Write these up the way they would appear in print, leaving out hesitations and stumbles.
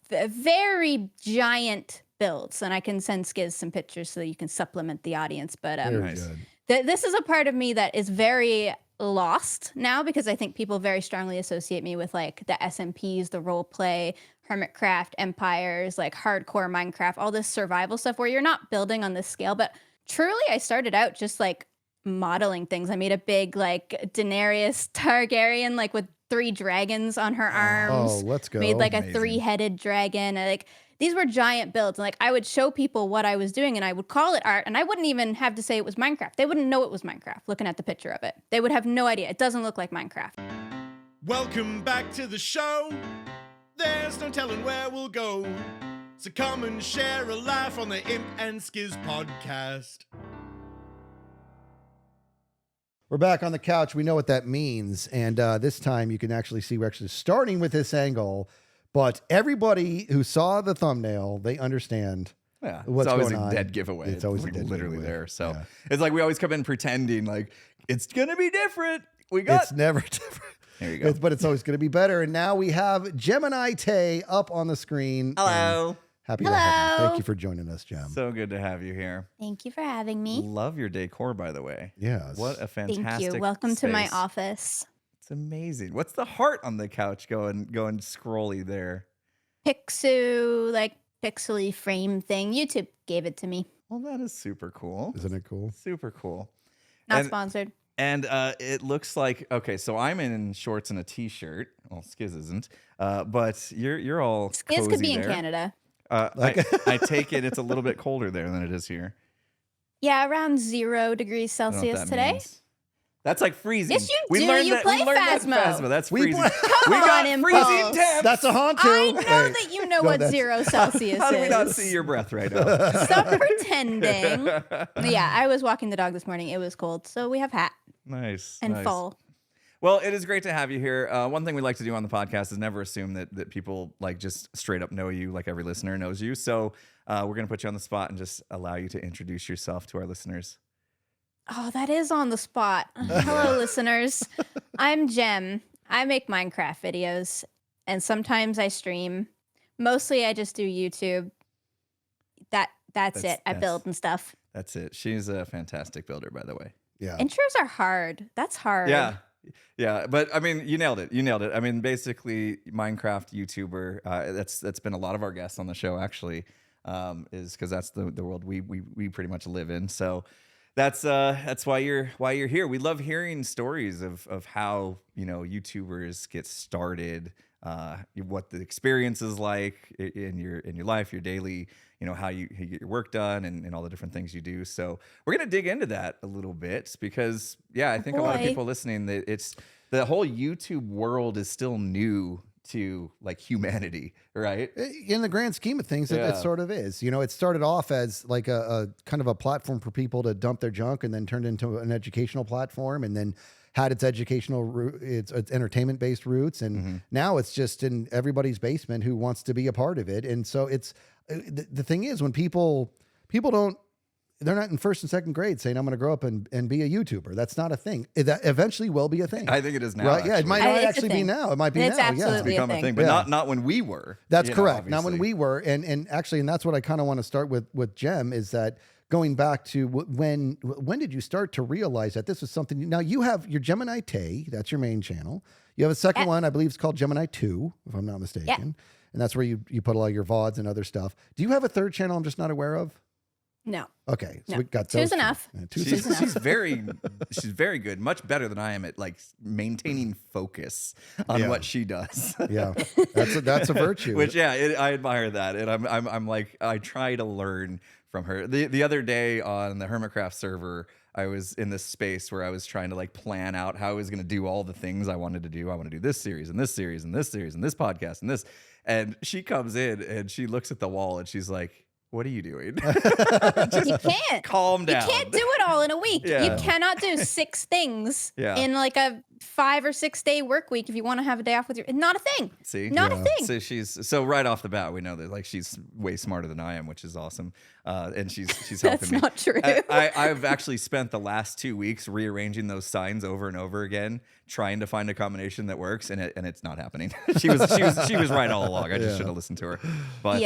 very giant builds, and I can send Skizz some pictures so that you can supplement the audience. But this is a part of me that is very lost now because I think people very strongly associate me with like the SMPs, the role play, Hermitcraft, Empires, like hardcore Minecraft, all this survival stuff where you're not building on this scale. But truly, I started out just like modeling things. I made a big like Daenerys Targaryen, like with 3 dragons on her arms. Oh, let's go. Made like Amazing. a 3-headed dragon. Like these were giant builds. And like I would show people what I was doing and I would call it art and I wouldn't even have to say it was Minecraft. They wouldn't know it was Minecraft looking at the picture of it. They would have no idea. It doesn't look like Minecraft. Welcome back to the show. There's no telling where we'll go. So come and share a laugh on the Imp and Skizz podcast. We're back on the couch. We know what that means. And this time you can actually see we're actually starting with this angle. But everybody who saw the thumbnail, they understand what's it's always going a on. dead giveaway. It's always like a dead literally giveaway. there. So Yeah. it's like we always come in pretending like it's going to be different. It's never different. There you go. But it's always going to be better. And now we have GeminiTay up on the screen. Hello. Happy to have you. Thank you for joining us, Gem. So good to have you here. Thank you for having me. Love your decor, by the way. Yes. What a fantastic Thank you. Welcome to my space. office. It's amazing. What's the heart on the couch going scrolly there? Like pixely frame thing. YouTube gave it to me. Well, that is super cool. Isn't it cool? Super cool. Not sponsored. And it looks like, okay, so I'm in shorts and a t-shirt. Well, Skizz isn't. But you're all Skizz cozy could be there. in Canada. I take it it's a little bit colder there than it is here. Yeah, around 0 degrees I don't know what Celsius that today. means. That's like freezing. Yes, you we do. Learned You that, play we learned that in Phasmo. Phasmo. That's We freezing. play- Come we got on, freezing Impulse. temps. That's a haunt too. I know that you know what 0 Celsius How do we is. not see your breath right now? Stop pretending. Yeah, I was walking the dog this morning. It was cold, so we have hat Nice. and nice. full. Well, it is great to have you here. One thing we like to do on the podcast is never assume that people like just straight up know you, like every listener knows you. So we're going to put you on the spot and just allow you to introduce yourself to our listeners. Oh, that is on the spot. Hello, listeners. I'm Gem. I make Minecraft videos, and sometimes I stream. Mostly, I just do YouTube. That's it. I build and stuff. That's it. She's a fantastic builder, by the way. Yeah. Intros are hard. That's hard. Yeah. But I mean, you nailed it. I mean, basically, Minecraft YouTuber. That's been a lot of our guests on the show, actually, is because that's the world we pretty much live in. So that's why you're here. We love hearing stories of how YouTubers get started, what the experience is like in your life, your daily, how you get your work done and all the different things you do. So we're gonna dig into that a little bit because I think a lot of people listening that it's the whole YouTube world is still new to like humanity, right? In the grand scheme of things, it sort of is. It started off as like a kind of a platform for people to dump their junk and then turned into an educational platform and then had its educational, its entertainment-based roots. And now it's just in everybody's basement who wants to be a part of it. And so it's, the thing is when people don't, they're not in first and second grade saying, I'm going to grow up and be a YouTuber. That's not a thing. That eventually will be a thing. I think it is now. Right? Yeah, it might not It's actually be now. It might be It's now. absolutely Yeah. a Become a thing, but not when we were. That's correct. Not when obviously. we were. And actually, and that's what I kind of want to start with Gem is that going back to when did you start to realize that this was something? Now you have your GeminiTay, that's your main channel. You have a second one, I believe it's called Gemini 2, if I'm not mistaken. Yep. And that's where you put a lot of your VODs and other stuff. Do you have a third channel I'm just not aware of? No. Okay, so No. we got Two's those two. enough. Yeah, two's She's enough. she's very good, much better than I am at like maintaining focus on what she does. Yeah, that's a virtue. Which I admire that, and I'm like I try to learn from her. The other day on the Hermitcraft server, I was in this space where I was trying to like plan out how I was going to do all the things I wanted to do. I want to do this series and this series and this series and this podcast and this. And she comes in and she looks at the wall and she's like, "What are you doing?" You can't. Calm down. You can't do it all in a week. Yeah. You cannot do 6 things Yeah. in like a 5 or 6 day work week if you want to have a day off with your, not a thing. See, not a thing. So right off the bat, we know that like she's way smarter than I am, which is awesome. And she's helping me. That's not true. I've actually spent the last 2 weeks rearranging those signs over and over again, trying to find a combination that works, and it's not happening. she was right all along. I just should have listened to her. But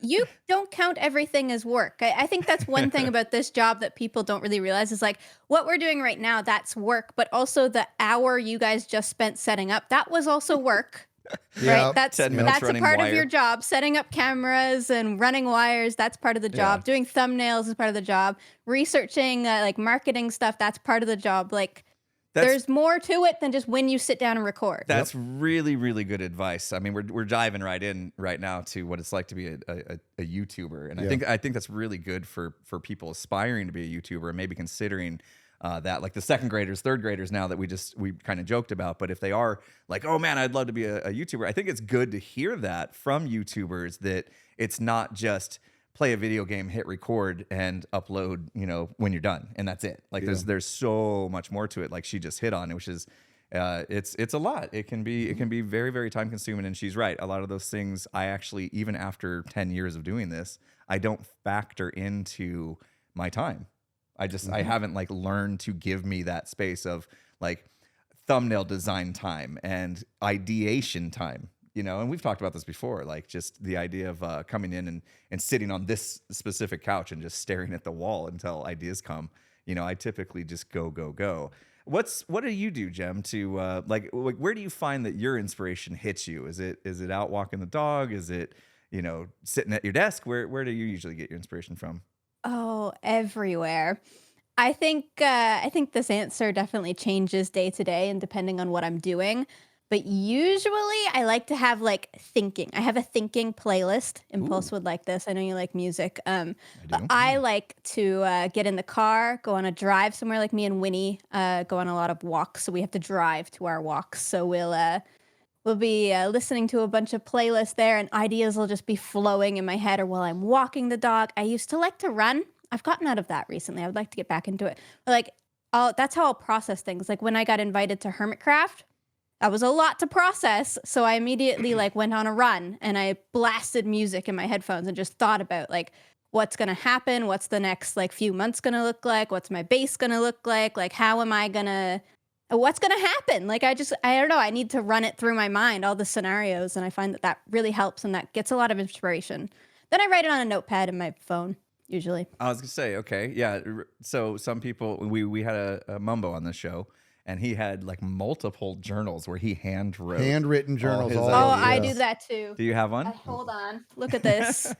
you don't count everything as work. I think that's one thing about this job that people don't really realize is like what we're doing right now, that's work, but also the hour you guys just spent setting up, that was also work. Right? That's a part of your job. Setting up cameras and running wires, that's part of the job. Doing thumbnails is part of the job. Researching like marketing stuff, that's part of the job. Like there's more to it than just when you sit down and record. That's really, really good advice. I mean, we're diving right in right now to what it's like to be a YouTuber, and I think that's really good for people aspiring to be a YouTuber and maybe considering that, like the second graders, third graders now that we kind of joked about. But if they are like, oh man, I'd love to be a YouTuber, I think it's good to hear that from YouTubers that it's not just play a video game, hit record, and upload, when you're done, and that's it. Like there's so much more to it. Like she just hit on it, which is it's a lot. It can be very, very time consuming. And she's right. A lot of those things I actually, even after 10 years of doing this, I don't factor into my time. I haven't like learned to give me that space of like thumbnail design time and ideation time. And we've talked about this before, like just the idea of coming in and sitting on this specific couch and just staring at the wall until ideas come. I typically just go. What do you do, Gem, to like where do you find that your inspiration hits you? Is it out walking the dog? Is it, sitting at your desk? Where do you usually get your inspiration from? Oh, everywhere. I think this answer definitely changes day to day and depending on what I'm doing. But usually I like to have like thinking. I have a thinking playlist. Impulse would like this. I know you like music. But I like to get in the car, go on a drive somewhere. Like me and Winnie go on a lot of walks. So we have to drive to our walks. So we'll be listening to a bunch of playlists there and ideas will just be flowing in my head or while I'm walking the dog. I used to like to run. I've gotten out of that recently. I would like to get back into it. But like, that's how I'll process things. Like when I got invited to Hermitcraft, that was a lot to process. So I immediately like went on a run and I blasted music in my headphones and just thought about like what's going to happen, what's the next like few months going to look like, what's my base going to look like how am I going to, what's going to happen? Like I don't know, I need to run it through my mind, all the scenarios, and I find that really helps and that gets a lot of inspiration. Then I write it on a notepad in my phone usually. I was going to say, okay, yeah. So some people, we had a Mumbo on the show. And he had like multiple journals where he handwritten journals. I do that too. Do you have one? Hold on. Look at this.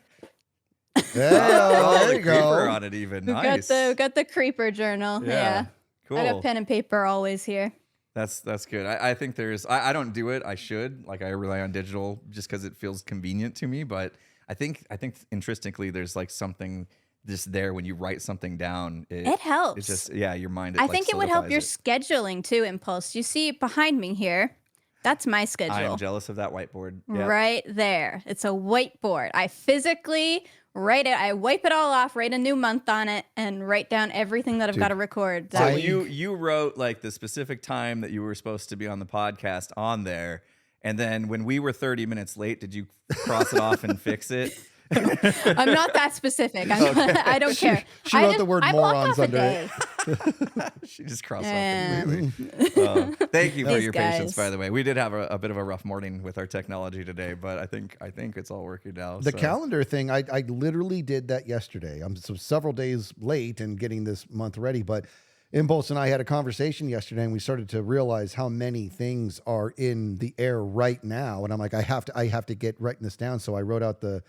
There you go. Creeper on it even. Nice. We got the creeper journal. Yeah. Cool. I got pen and paper always here. That's good. I think I don't do it. I should. Like I rely on digital just because it feels convenient to me. But I think interestingly, there's like something just there when you write something down. It helps. It's just, your mind. I think it would help your scheduling too, Impulse. You see behind me here, that's my schedule. I am jealous of that whiteboard. Yep. Right there. It's a whiteboard. I physically write it. I wipe it all off, write a new month on it, and write down everything that I've got to record. So you wrote like the specific time that you were supposed to be on the podcast on there. And then when we were 30 minutes late, did you cross it off and fix it? I'm not that specific. I don't care. She wrote the word morons under it. She just crossed off. Thank you for your patience, by the way. We did have a bit of a rough morning with our technology today, but I think it's all working now. The calendar thing, I literally did that yesterday. I'm several days late in getting this month ready, but Impulse and I had a conversation yesterday, and we started to realize how many things are in the air right now. And I'm like, I have to get writing this down. So I wrote out the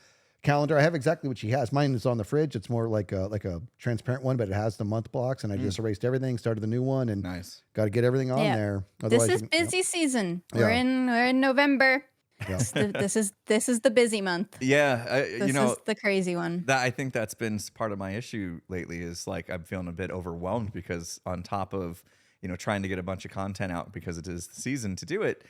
calendar. I have exactly what she has. Mine is on the fridge. It's more like a transparent one, but it has the month blocks, and I just erased everything, started the new one, and got to get everything on there. Otherwise, this is busy season. We're in November. Yeah. This is the busy month. Yeah, this is the crazy one. I think that's been part of my issue lately. Is like I'm feeling a bit overwhelmed because on top of trying to get a bunch of content out because it is the season to do it,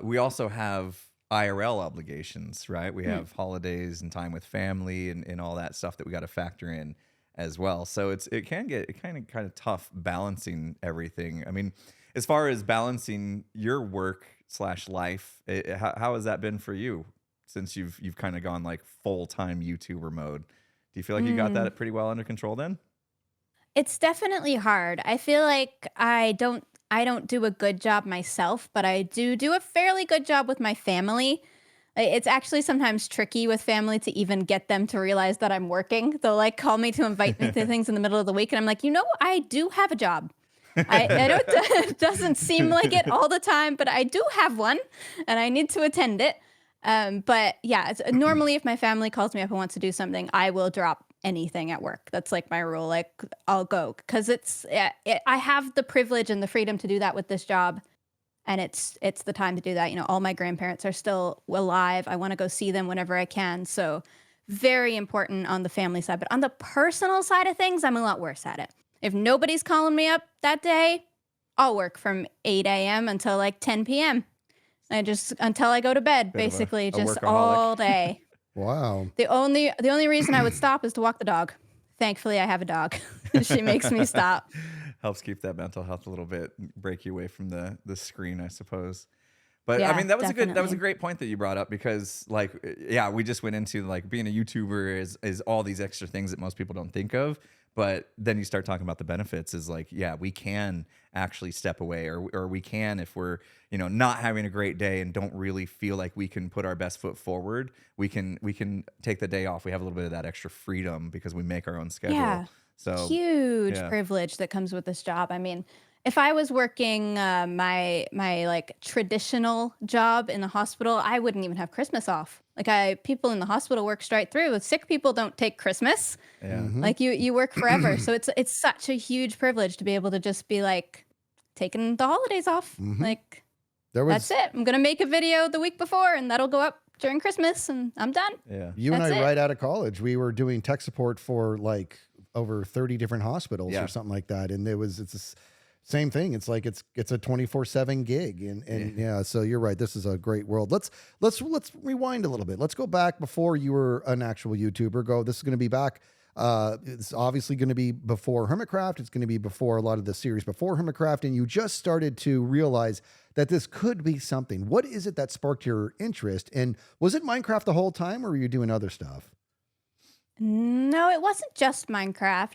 we also have IRL obligations, right? We have holidays and time with family and all that stuff that we got to factor in as well. So it can get kind of tough balancing everything. I mean, as far as balancing your work / life, how has that been for you since you've kind of gone like full-time YouTuber mode? Do you feel like you got that pretty well under control then? It's definitely hard. I feel like I don't do a good job myself, but I do a fairly good job with my family. It's actually sometimes tricky with family to even get them to realize that I'm working. They'll like call me to invite me to things in the middle of the week, and I'm like, I do have a job. I don't. It doesn't seem like it all the time, but I do have one, and I need to attend it. But yeah, normally if my family calls me up and wants to do something, I will drop anything at work. That's like my rule. Like I'll go because I have the privilege and the freedom to do that with this job, and it's the time to do that. All my grandparents are still alive. I want to go see them whenever I can. So very important on the family side, but on the personal side of things, I'm a lot worse at it. If nobody's calling me up that day, I'll work from 8 a.m. until like 10 p.m. Until I go to bed, basically, just all day. Wow. The only reason I would stop is to walk the dog. Thankfully, I have a dog. She makes me stop. Helps keep that mental health a little bit, break you away from the screen, I suppose. But Yeah, I mean, that was definitely. a great point that you brought up because, like, yeah, we just went into like being a YouTuber is all these extra things that most people don't think of. But then you start talking about the benefits is like, yeah, we can actually step away or we can, if we're, not having a great day and don't really feel like we can put our best foot forward, we can take the day off. We have a little bit of that extra freedom because we make our own schedule. Yeah. So Huge privilege that comes with this job. I mean, if I was working my like traditional job in the hospital, I wouldn't even have Christmas off. Like people in the hospital work straight through. Sick people don't take Christmas. Yeah. Like you work forever. So it's such a huge privilege to be able to just be like taking the holidays off. Like that's it. I'm gonna make a video the week before, and that'll go up during Christmas, and I'm done. Yeah. You and I, right out of college, we were doing tech support for like over 30 different hospitals or something like that, and it's the same thing. It's like it's a 24/7 gig, and yeah. So you're right. This is a great world. Let's rewind a little bit. Let's go back before you were an actual YouTuber. This is going to be back. It's obviously going to be before Hermitcraft. It's going to be before a lot of the series before Hermitcraft, and you just started to realize that this could be something. What is it that sparked your interest? And was it Minecraft the whole time, or were you doing other stuff? No, it wasn't just Minecraft.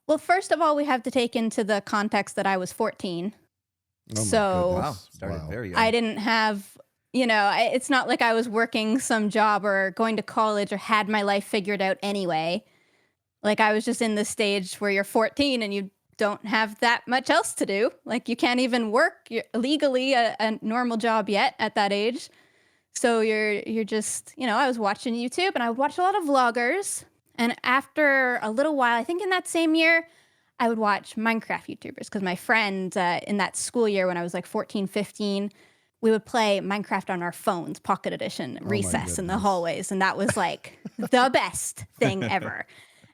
Well, first of all, we have to take into the context that I was 14. Oh my So goodness. Started very young. I didn't have, it's not like I was working some job or going to college or had my life figured out anyway. Like I was just in the stage where you're 14 and you don't have that much else to do. Like you can't even work legally a normal job yet at that age. So you're just, I was watching YouTube and I would watch a lot of vloggers. And after a little while, I think in that same year, I would watch Minecraft YouTubers because my friend in that school year when I was like 14, 15, we would play Minecraft on our phones, Pocket Edition, recess in the hallways. And that was like the best thing ever.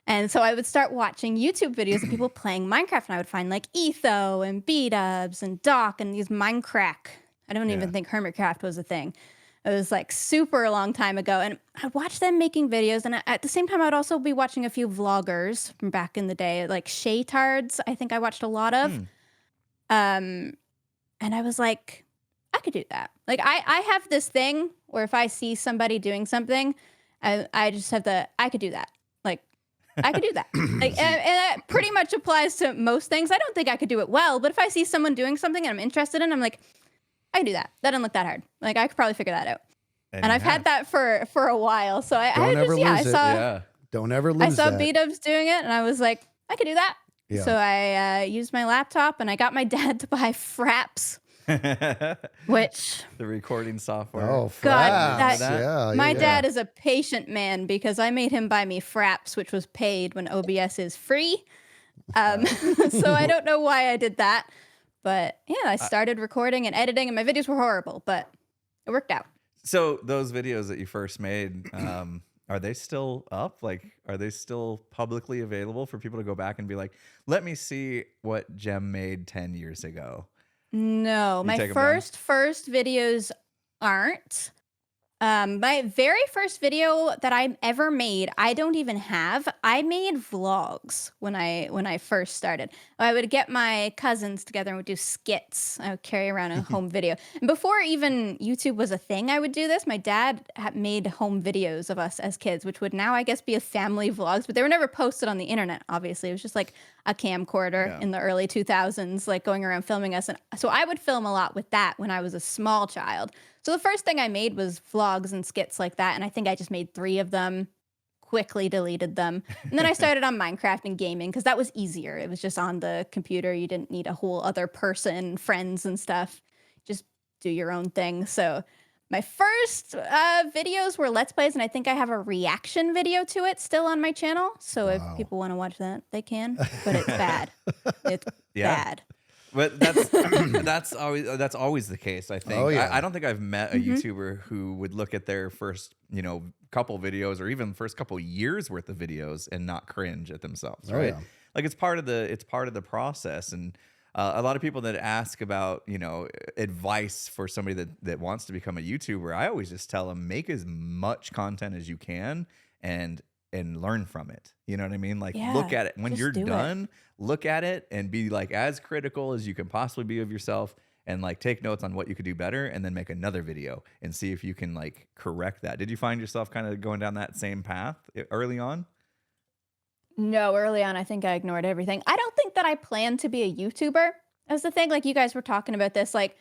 And so I would start watching YouTube videos of people playing Minecraft, and I would find like Etho and B-Dubs and Doc and these Minecraft. I don't even think Hermitcraft was a thing. It was like super long time ago. And I'd watch them making videos. And at the same time, I'd also be watching a few vloggers from back in the day, like Shaytards, I think I watched a lot of. And I was like, I could do that. Like I have this thing where if I see somebody doing something, I just have I could do that. Like I could do that. Like, and that pretty much applies to most things. I don't think I could do it well, but if I see someone doing something and I'm interested in, I'm like, I can do that. That doesn't look that hard. Like I could probably figure that out. And I've had that for a while. So I saw Don't ever lose I saw that. B-Dubs doing it, and I was like, I could do that. Yeah. So I used my laptop, and I got my dad to buy Fraps, which the recording software. Oh, God, Fraps. my dad is a patient man because I made him buy me Fraps, which was paid when OBS is free. So I don't know why I did that. But yeah, I started recording and editing, and my videos were horrible, but it worked out. So those videos that you first made, are they still up? Like, are they still publicly available for people to go back and be like, let me see what Gem made 10 years ago? No, my first videos aren't. My very first video that I ever made, I don't even have. I made vlogs when I first started. I would get my cousins together and would do skits. I would carry around a home video. And before even YouTube was a thing, I would do this. My dad made home videos of us as kids, which would now, I guess, be a family vlogs, but they were never posted on the internet, obviously. It was just like a camcorder in the early 2000s, like going around filming us. And so I would film a lot with that when I was a small child. So the first thing I made was vlogs and skits like that. And I think I just made 3 of them, quickly deleted them. And then I started on Minecraft and gaming because that was easier. It was just on the computer. You didn't need a whole other person, friends and stuff. Just do your own thing. So my first videos were Let's Plays, and I think I have a reaction video to it still on my channel. So if people want to watch that, they can. But it's bad. It's bad. But that's always the case, I think. I don't think I've met a YouTuber who would look at their first, couple videos or even first couple years worth of videos and not cringe at themselves, right? Like it's part of the process. And a lot of people that ask about, advice for somebody that wants to become a YouTuber, I always just tell them, make as much content as you can and learn from it. You know what I mean? Like look at it when you're done. Look at it and be like as critical as you can possibly be of yourself, and like take notes on what you could do better, and then make another video and see if you can like correct that. Did you find yourself kind of going down that same path early on? No, early on, I think I ignored everything. I don't think that I planned to be a YouTuber. That's the thing. Like you guys were talking about this, like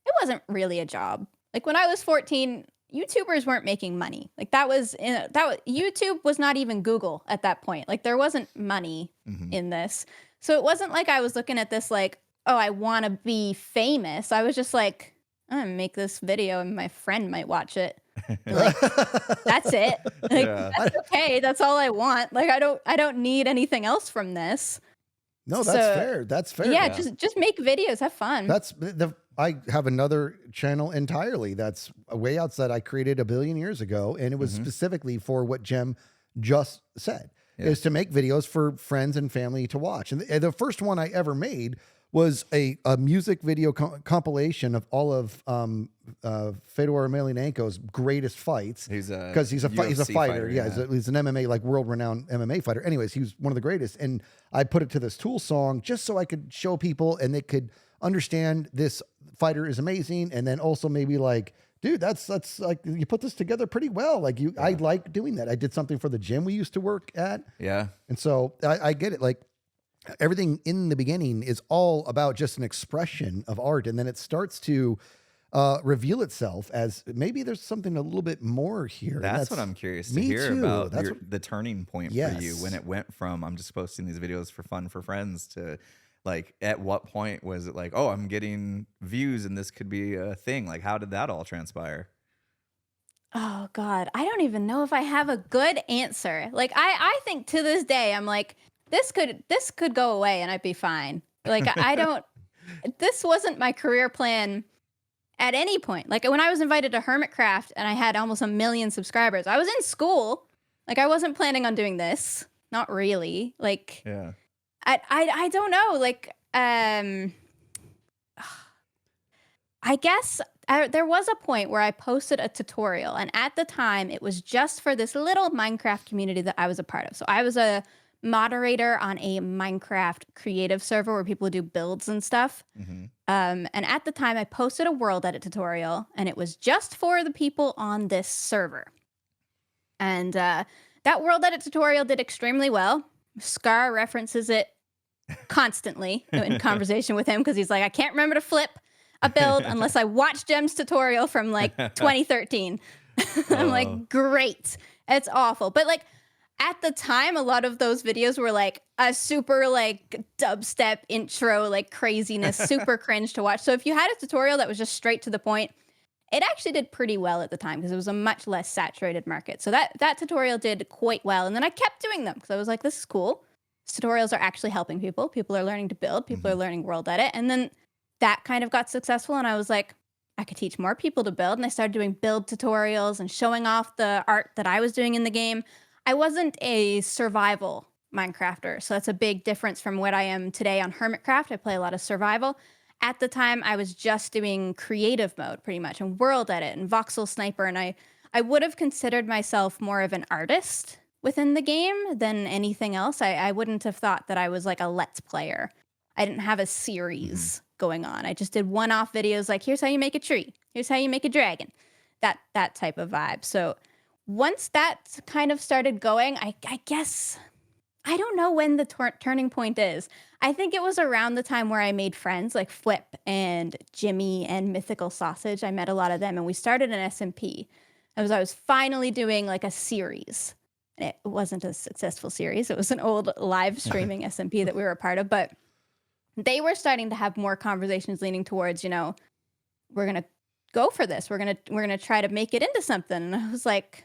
it wasn't really a job. Like when I was 14, YouTubers weren't making money. Like YouTube was not even Google at that point. Like there wasn't money in this. So it wasn't like I was looking at this like, oh, I want to be famous. I was just like, I'm gonna make this video and my friend might watch it. Like, that's it. Like that's okay. That's all I want. Like I don't need anything else from this. No, that's fair. That's fair. Yeah, just make videos, have fun. I have another channel entirely that's Wayouts that I created 1 billion years ago, and it was specifically for what Gem just said, is to make videos for friends and family to watch. And the first one I ever made was a music video compilation of all of Fedor Emelianenko's greatest fights. Because he's a fighter. Yeah, he's an MMA, like world-renowned MMA fighter. Anyways, he was one of the greatest. And I put it to this Tool song just so I could show people and they could understand this fighter is amazing. And then also maybe like, dude, that's like, you put this together pretty well. Like I like doing that. I did something for the gym we used to work at. Yeah. And so I get it. Like, everything in the beginning is all about just an expression of art. And then it starts to reveal itself as maybe there's something a little bit more here. That's what I'm curious to hear about. The turning point for you when it went from, I'm just posting these videos for fun for friends, to like, at what point was it like, oh, I'm getting views and this could be a thing? Like, how did that all transpire? Oh God, I don't even know if I have a good answer. Like I think to this day, I'm like, this could go away and I'd be fine. Like this wasn't my career plan at any point. Like when I was invited to Hermitcraft and I had almost 1 million subscribers, I was in school. Like I wasn't planning on doing this. Not really. Like, I don't know. Like, I guess there was a point where I posted a tutorial, and at the time it was just for this little Minecraft community that I was a part of. So I was a moderator on a Minecraft creative server where people do builds and stuff. And at the time I posted a world edit tutorial, and it was just for the people on this server. And that world edit tutorial did extremely well. Scar references it constantly in conversation with him, because he's like, I can't remember to flip a build unless I watch Gem's tutorial from like 2013. I'm like, great. It's awful. But like, at the time, a lot of those videos were like a super like dubstep intro, like craziness, super cringe to watch. So if you had a tutorial that was just straight to the point, it actually did pretty well at the time because it was a much less saturated market. So that tutorial did quite well. And then I kept doing them because I was like, this is cool. These tutorials are actually helping people. People are learning to build. People are learning world edit. And then that kind of got successful. And I was like, I could teach more people to build. And I started doing build tutorials and showing off the art that I was doing in the game. I wasn't a survival Minecrafter, so that's a big difference from what I am today on Hermitcraft. I play a lot of survival. At the time, I was just doing creative mode pretty much, and world edit and voxel sniper, and I I would have considered myself more of an artist within the game than anything else. I wouldn't have thought that I was like a Let's Player. I didn't have a series going on. I just did one-off videos like, here's how you make a tree. Here's how you make a dragon. That type of vibe. So once that kind of started going, I guess, I don't know when the turning point is. I think it was around the time where I made friends like Flip and Jimmy and Mythical Sausage. I met a lot of them and we started an SMP. I was finally doing like a series. And it wasn't a successful series. It was an old live streaming SMP that we were a part of, but they were starting to have more conversations leaning towards, you know, we're going to go for this. We're going to try to make it into something. And I was like,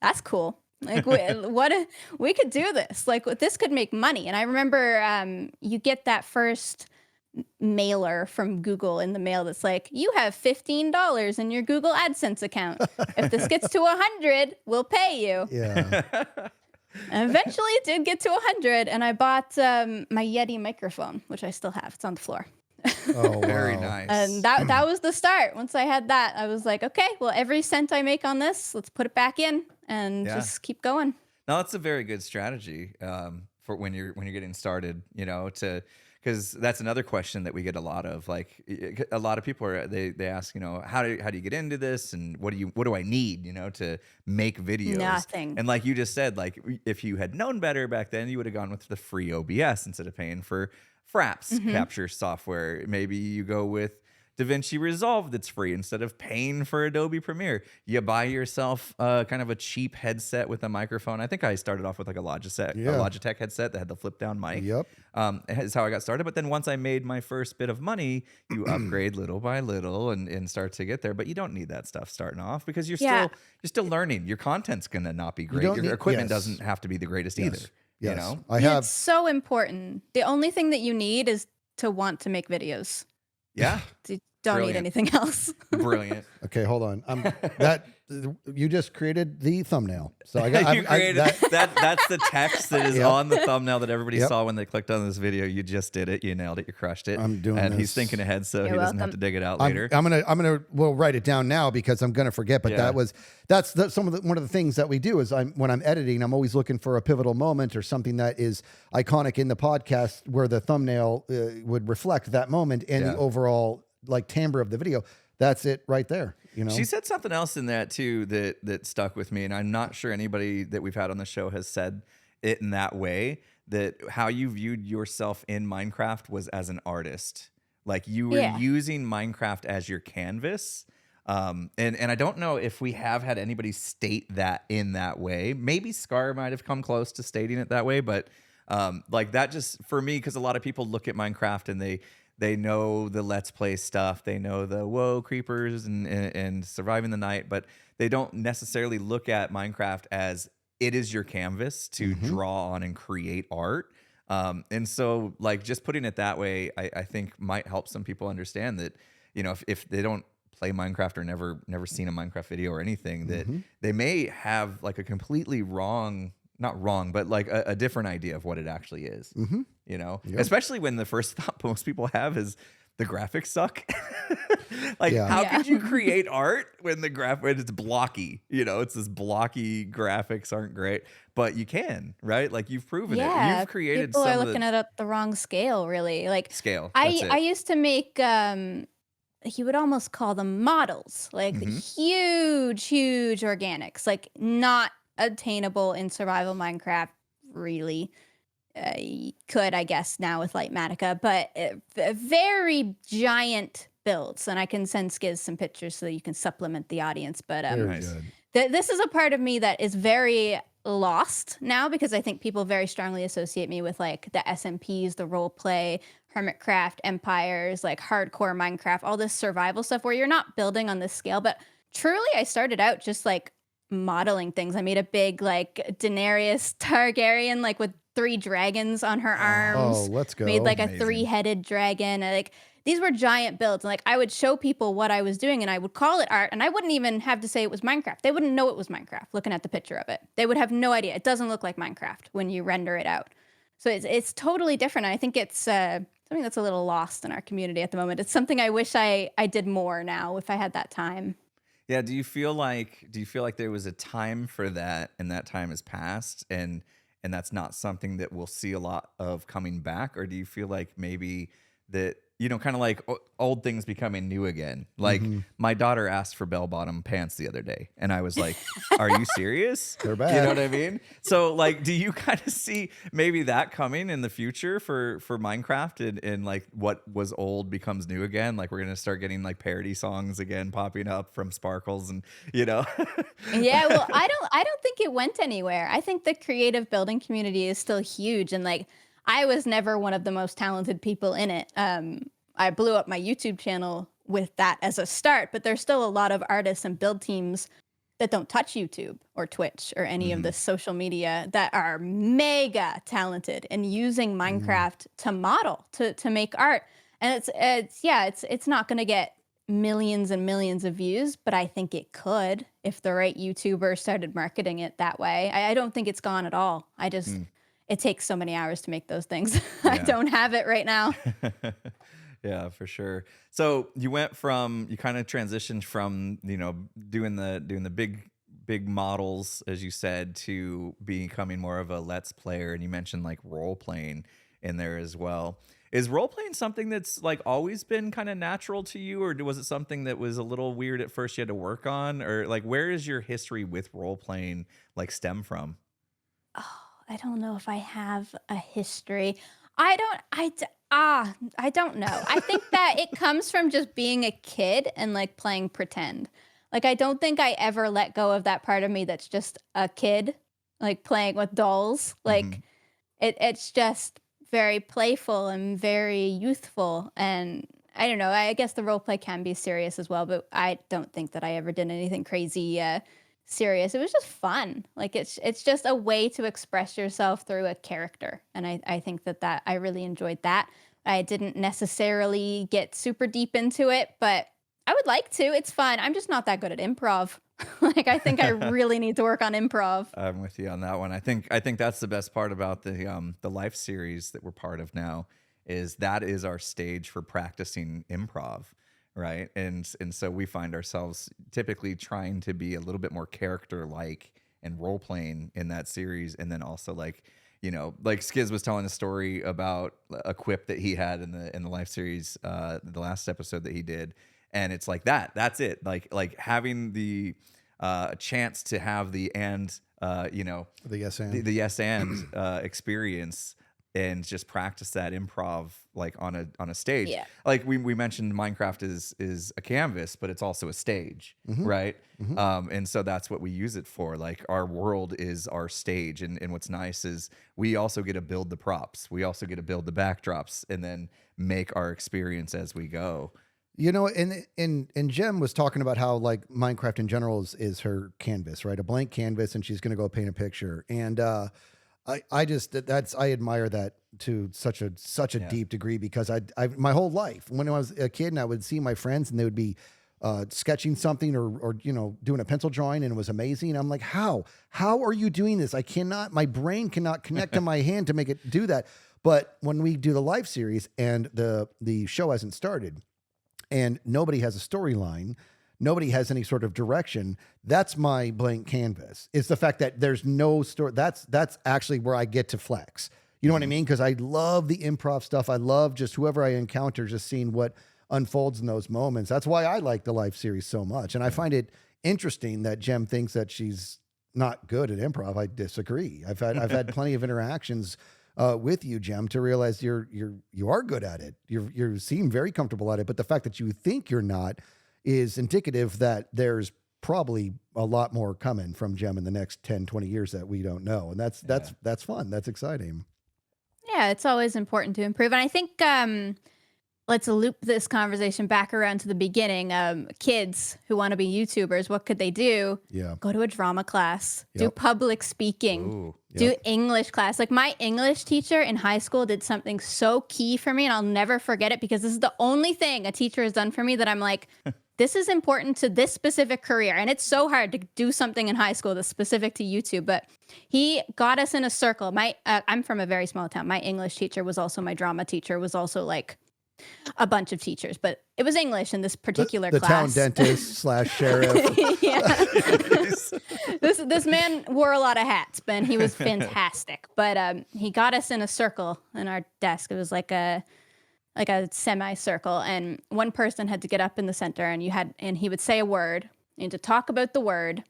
that's cool. Like we could do this. Like this could make money. And I remember you get that first mailer from Google in the mail that's like, you have $15 in your Google AdSense account. If this gets to 100, we'll pay you. Yeah. And eventually it did get to 100, and I bought my Yeti microphone, which I still have. It's on the floor. Oh, Very wow. nice. And that was the start. Once I had that, I was like, okay, well, every cent I make on this, let's put it back in and just keep going. No, that's a very good strategy for when you're getting started, you know, because that's another question that we get a lot of. Like a lot of people they ask, you know, how do you get into this, and what do I need, you know, to make videos? Nothing. And like you just said, like if you had known better back then, you would have gone with the free OBS instead of paying for Fraps capture software. Maybe you go with DaVinci Resolve that's free instead of paying for Adobe Premiere. You buy yourself kind of a cheap headset with a microphone. I think I started off with like a Logitech headset that had the flip down mic. Yep. Is how I got started. But then once I made my first bit of money, you upgrade little by little and start to get there. But you don't need that stuff starting off because you're still learning. Your content's gonna not be great. Your equipment doesn't have to be the greatest either. Yes. You know? It's so important. The only thing that you need is to want to make videos. Yeah. You don't need anything else. Brilliant. Okay, hold on. You just created the thumbnail. So I got You created that's the text that is on the thumbnail that everybody saw when they clicked on this video. You just did it. You nailed it. You crushed it. I'm doing and this. he's thinking ahead, so he doesn't have to dig it out later. We'll write it down now because I'm gonna forget. But one of the things that we do is when I'm editing, I'm always looking for a pivotal moment or something that is iconic in the podcast where the thumbnail would reflect that moment and the overall like timbre of the video. That's it right there. You know, she said something else in that too that stuck with me, and I'm not sure anybody that we've had on the show has said it in that way. That how you viewed yourself in Minecraft was as an artist, like you were using Minecraft as your canvas. And I don't know if we have had anybody state that in that way. Maybe Scar might have come close to stating it that way, but like that just for me, because a lot of people look at Minecraft and they know the Let's Play stuff. They know the whoa creepers and surviving the night, but they don't necessarily look at Minecraft as it is your canvas to draw on and create art. And so like just putting it that way, I think might help some people understand that, you know, if they don't play Minecraft or never seen a Minecraft video or anything, that they may have like a completely not wrong, but like a different idea of what it actually is. You know, especially when the first thought most people have is the graphics suck. Like, how could you create art when when it's blocky? You know, it's this blocky graphics aren't great, but you can, right? Like you've proven it. You've created. People are looking at the wrong scale, really. Like scale. I used to make. You would almost call them models, like the huge organics, like not attainable in survival Minecraft, really. You could, I guess, now with Lightmatica, but very giant builds. And I can send Skizz some pictures so that you can supplement the audience. But this is a part of me that is very lost now because I think people very strongly associate me with like the SMPs, the role play, Hermitcraft, Empires, like hardcore Minecraft, all this survival stuff where you're not building on this scale. But truly, I started out just like modeling things. I made a big like Daenerys Targaryen, like with 3 dragons on her arms. Oh, let's go. Made like a 3-headed dragon. And, like these were giant builds. And like I would show people what I was doing and I would call it art and I wouldn't even have to say it was Minecraft. They wouldn't know it was Minecraft looking at the picture of it. They would have no idea. It doesn't look like Minecraft when you render it out. So it's totally different. I think it's something that's a little lost in our community at the moment. It's something I wish I did more now if I had that time. Yeah. Do you feel like there was a time for that and that time has passed and that's not something that we'll see a lot of coming back? Or do you feel like maybe that, kind of like old things becoming new again? Like my daughter asked for bell-bottom pants the other day and I was like, are you serious? They're bad. You know what I mean? So like, do you kind of see maybe that coming in the future for Minecraft and like what was old becomes new again? Like we're going to start getting like parody songs again popping up from Sparkles and, Yeah, well, I don't think it went anywhere. I think the creative building community is still huge, and like I was never one of the most talented people in it. I blew up my YouTube channel with that as a start, but there's still a lot of artists and build teams that don't touch YouTube or Twitch or any of the social media that are mega talented and using Minecraft to model, to make art. And it's not going to get millions and millions of views, but I think it could if the right YouTuber started marketing it that way. I don't think it's gone at all. It takes so many hours to make those things. I don't have it right now. Yeah, for sure. So you kind of transitioned from, doing the big models, as you said, to becoming more of a Let's Player. And you mentioned like role playing in there as well. Is role playing something that's like always been kind of natural to you, or was it something that was a little weird at first you had to work on? Or like, where is your history with role playing like stem from? Oh, I don't know if I have a history. I don't know. I think that it comes from just being a kid and like playing pretend. Like, I don't think I ever let go of that part of me that's just a kid, like playing with dolls. Like it's just very playful and very youthful. And I don't know, I guess the role play can be serious as well, but I don't think that I ever did anything crazy serious. It was just fun. Like it's just a way to express yourself through a character. And I think that I really enjoyed that. I didn't necessarily get super deep into it, but I would like to. It's fun. I'm just not that good at improv. Like I think I really need to work on improv. I'm with you on that one. I think that's the best part about the life series that we're part of now is that is our stage for practicing improv. Right. And so we find ourselves typically trying to be a little bit more character like and role playing in that series. And then also like Skizz was telling a story about a quip that he had in the live series, the last episode that he did. And it's like that's it. Like having the chance to have the the yes and experience and just practice that improv like on a stage. Yeah. Like we mentioned Minecraft is a canvas, but it's also a stage, right? And so that's what we use it for. Like our world is our stage. And what's nice is we also get to build the props. We also get to build the backdrops and then make our experience as we go. And Gem was talking about how like Minecraft in general is her canvas, right? A blank canvas, and she's going to go paint a picture. And I admire that to such a deep degree because I my whole life when I was a kid and I would see my friends and they would be sketching something or doing a pencil drawing and it was amazing. I'm like, how are you doing this? My brain cannot connect to my hand to make it do that. But when we do the live series and the show hasn't started and nobody has a storyline, nobody has any sort of direction, that's my blank canvas. It's the fact that there's no story. That's actually where I get to flex. You know what I mean? Because I love the improv stuff. I love just whoever I encounter, just seeing what unfolds in those moments. That's why I like the live series so much. And I find it interesting that Gem thinks that she's not good at improv. I disagree. I've had plenty of interactions with you, Gem, to realize you are good at it. You seem very comfortable at it. But the fact that you think you're not is indicative that there's probably a lot more coming from Gem in the next 10, 20 years that we don't know. And that's fun. That's exciting. Yeah, it's always important to improve. And I think let's loop this conversation back around to the beginning. Kids who want to be YouTubers, what could they do? Yeah. Go to a drama class, do public speaking, Ooh. do English class. Like my English teacher in high school did something so key for me and I'll never forget it because this is the only thing a teacher has done for me that I'm like, this is important to this specific career. And it's so hard to do something in high school that's specific to YouTube. But he got us in a circle. I'm from a very small town. My English teacher was also my drama teacher, was also like a bunch of teachers, but it was English in this particular the class. town dentist / sheriff. This man wore a lot of hats, but he was fantastic. But he got us in a circle in our desk. It was like a semicircle, and one person had to get up in the center, and he would say a word, and to talk about the word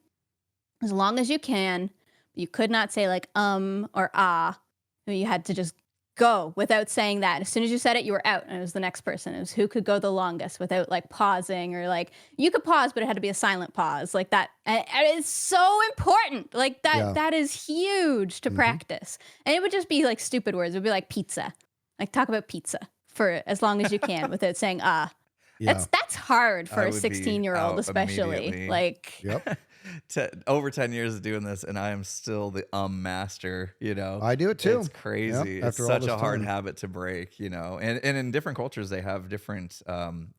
as long as you can. You could not say like or ah. You had to just go without saying that. As soon as you said it, you were out, and it was the next person. It was who could go the longest without like pausing, or like you could pause, but it had to be a silent pause like that. And it is so important. Like that. Yeah. That is huge to practice. And it would just be like stupid words. It would be like pizza. Like talk about pizza for as long as you can without saying ah. Yeah. That's hard for I a would be 16-year-old, out especially. immediately. Like Yep. Over 10 years of doing this, and I am still the master, you know. I do it too. It's crazy. Yep, It's after all such this a hard time. habit to break, you know. And in different cultures, they have different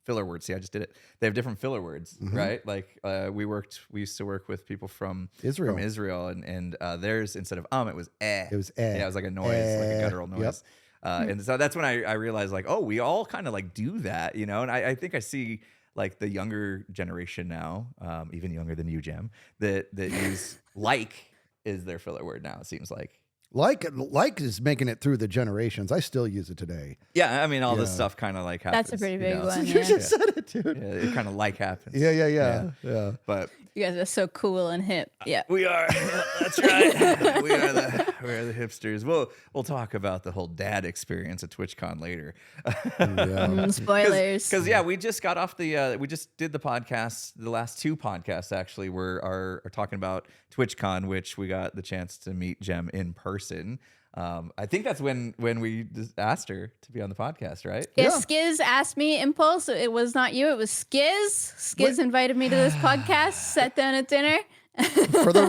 filler words. See, I just did it. They have different filler words, right? Like we used to work with people from Israel, and theirs, instead of it was eh. It was eh. Yeah, it was like a noise, like a guttural noise. Yep. And so that's when I realized, like, oh, we all kind of like do that, you know. And I think I see like the younger generation now, even younger than you, Gem, that use like is their filler word now. It seems like. Like is making it through the generations. I still use it today. Yeah, I mean, all this stuff kind of like happens. that's a pretty big one. You Yeah. just said it, dude. Yeah, it kind of like happens. Yeah. But You guys are so cool and hip. Yeah. we are. That's right. we are the hipsters. We'll talk about the whole dad experience at TwitchCon later. Spoilers. Because we just got off we just did the podcast. The last two podcasts actually are talking about TwitchCon, which we got the chance to meet Gem in person. I think that's when we just asked her to be on the podcast, right? Yeah, Skizz asked me, Impulse. It was not you. It was Skizz. Skizz invited me to this podcast, sat down at dinner. For the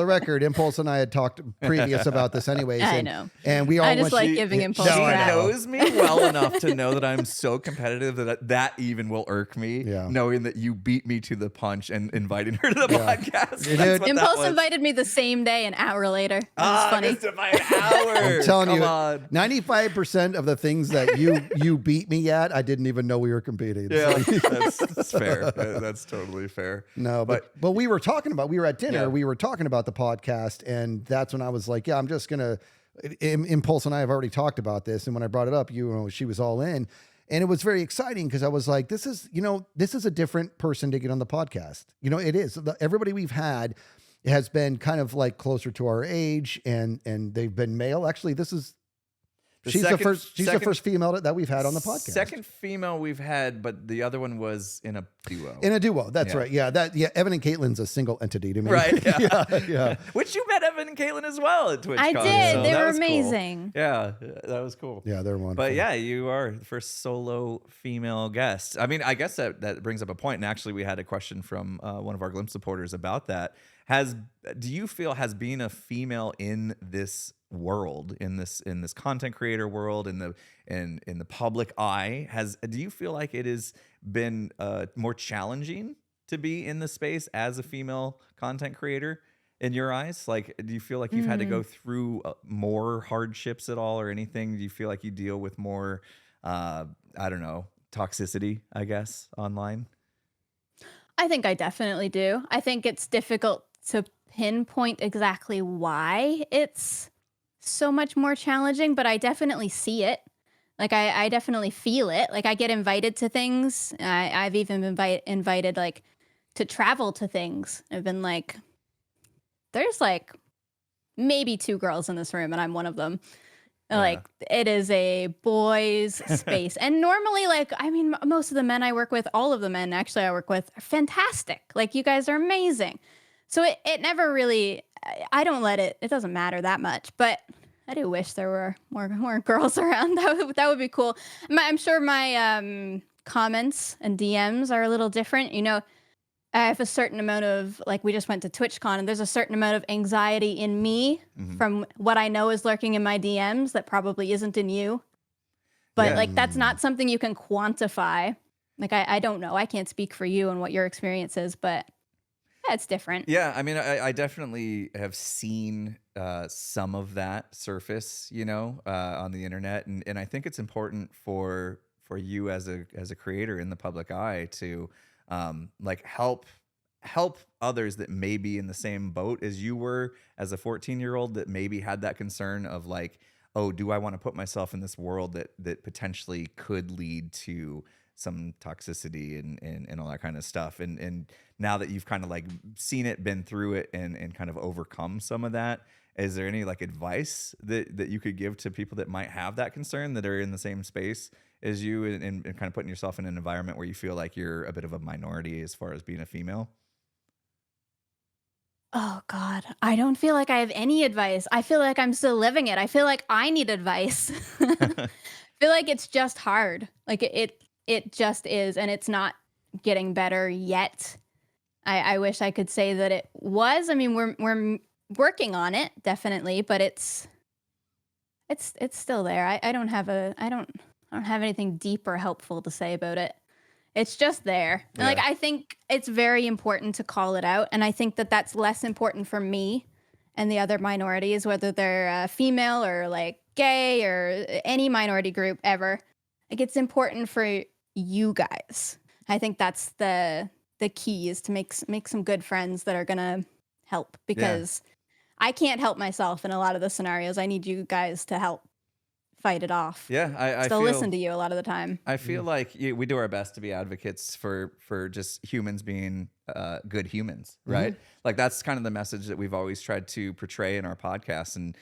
record, Impulse and I had talked previous about this anyways. I know. And we all I just went- like giving Impulse She crap. knows me well enough to know that I'm so competitive that even will irk me, Yeah. knowing that you beat me to the punch and inviting her to the podcast. Dude. That's what that Impulse was. invited me the same day, an hour later. That's funny. Missed it by an hour. I'm telling Come you, on. 95% of the things that you beat me at, I didn't even know we were competing. Yeah, So- that's fair. That's totally fair. No, but we were at dinner. Yeah. We were talking about the podcast, and that's when I was like, yeah, I'm just gonna. Impulse and I have already talked about this, and when I brought it up, she was all in, and it was very exciting because I was like, this is a different person to get on the podcast. It is. Everybody we've had has been kind of like closer to our age, and they've been male. Actually, she's the first female that we've had on the podcast. Second female we've had, but the other one was in a duo. That's right. Yeah, Evan and Caitlin's a single entity to me. Right. Yeah. yeah. Which you met Evan and Caitlin as well at TwitchCon. I did. so They that were was cool. amazing. Yeah, that was cool. Yeah, they're wonderful. But yeah, you are the first solo female guest. I mean, I guess that brings up a point. And actually, we had a question from one of our Glimpse supporters about that. Do you feel has being a female in this world, in this content creator world, in the public eye, do you feel like it has been more challenging to be in the space as a female content creator in your eyes? Like, do you feel like you've had to go through more hardships at all or anything? Do you feel like you deal with more, I don't know, toxicity, I guess, online? I think I definitely do. I think it's difficult to pinpoint exactly why it's so much more challenging, but I definitely see it. Like I definitely feel it. Like I get invited to things. I've even been invited like to travel to things. I've been like, there's like maybe 2 girls in this room and I'm one of them. Yeah. Like it is a boys space. And normally, like, I mean, most of the men I work with, all of the men actually I work with are fantastic. Like you guys are amazing. So it never really, I don't let it doesn't matter that much, but I do wish there were more girls around. That would be cool. I'm sure my comments and DMs are a little different. I have a certain amount of, like, we just went to TwitchCon, and there's a certain amount of anxiety in me from what I know is lurking in my DMs that probably isn't in you. But, like, that's not something you can quantify. Like, I don't know. I can't speak for you and what your experience is, but yeah, it's different. Yeah, I mean, I definitely have seen some of that surface, on the internet, and I think it's important for for you as a creator in the public eye to like help others that may be in the same boat as you were as a 14-year-old that maybe had that concern of like, oh, do I want to put myself in this world that potentially could lead to some toxicity and all that kind of stuff. And now that you've kind of like seen it, been through it and kind of overcome some of that, is there any like advice that you could give to people that might have that concern that are in the same space as you and kind of putting yourself in an environment where you feel like you're a bit of a minority as far as being a female? Oh God, I don't feel like I have any advice. I feel like I'm still living it. I feel like I need advice. I feel like it's just hard. Like it just is, and it's not getting better yet. I wish I could say that it was. I mean, we're working on it, definitely, but it's still there. I don't have anything deep or helpful to say about it. It's just there. And like, I think it's very important to call it out. And I think that that's less important for me and the other minorities, whether they're female or like gay or any minority group ever. Like, it's important for you guys. I think that's the key, is to make some good friends that are going to help, because I can't help myself in a lot of the scenarios. I need you guys to help fight it off. Yeah, I still feel, listen to you a lot of the time. I feel like we do our best to be advocates for just humans being good humans, right? Like, that's kind of the message that we've always tried to portray in our podcast. And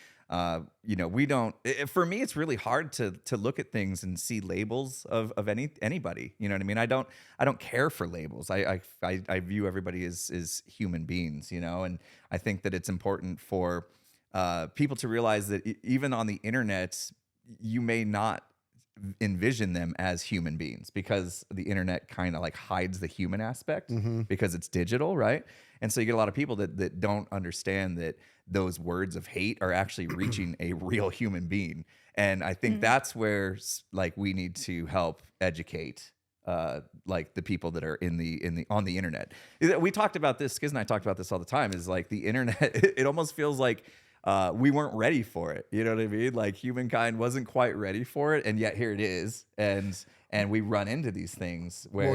you know, we don't. For me, it's really hard to look at things and see labels of anybody. You know what I mean? I don't care for labels. I view everybody as human beings. You know, and I think that it's important for people to realize that even on the internet, you may not envision them as human beings, because the internet kind of like hides the human aspect because it's digital, right? And so you get a lot of people that don't understand that those words of hate are actually reaching a real human being. And I think that's where like we need to help educate like the people that are on the internet. We talked about this, Skizz and I talked about this all the time, is like the internet, it almost feels like we weren't ready for it. You know what I mean? Like, humankind wasn't quite ready for it, and yet here it is. And we run into these things where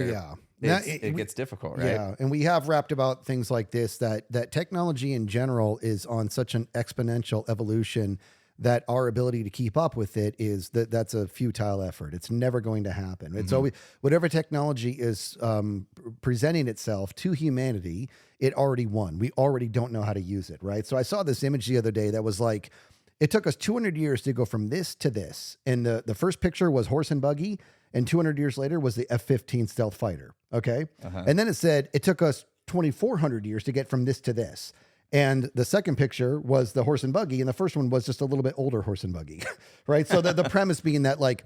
it gets difficult, right? Yeah, and we have rapped about things like this, that technology in general is on such an exponential evolution that our ability to keep up with it that's a futile effort. It's never going to happen. It's always, whatever technology is presenting itself to humanity, it already won. We already don't know how to use it, right? So I saw this image the other day that was like, it took us 200 years to go from this to this. And the first picture was horse and buggy, and 200 years later was the F-15 stealth fighter, okay? And then it said it took us 2,400 years to get from this to this. And the second picture was the horse and buggy, and the first one was just a little bit older horse and buggy, right? So the premise being that like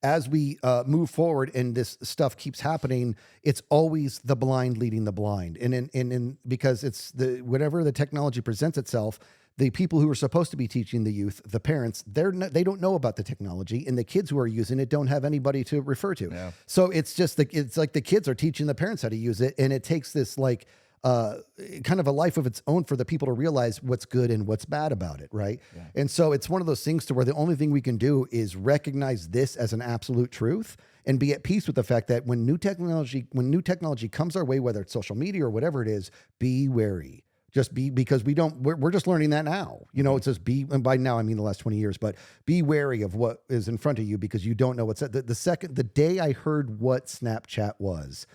as we move forward and this stuff keeps happening, it's always the blind leading the blind. And because it's whatever the technology presents itself, the people who are supposed to be teaching the youth, the parents, they don't know about the technology, and the kids who are using it don't have anybody to refer to. Yeah. So it's like the kids are teaching the parents how to use it, and it takes this like kind of a life of its own for the people to realize what's good and what's bad about it, right? Yeah. And so it's one of those things to where the only thing we can do is recognize this as an absolute truth and be at peace with the fact that when new technology comes our way, whether it's social media or whatever it is, be wary. Just because we're just learning that now. You know, it says and by now I mean the last 20 years, but be wary of what is in front of you, because you don't know what's the day I heard what Snapchat was,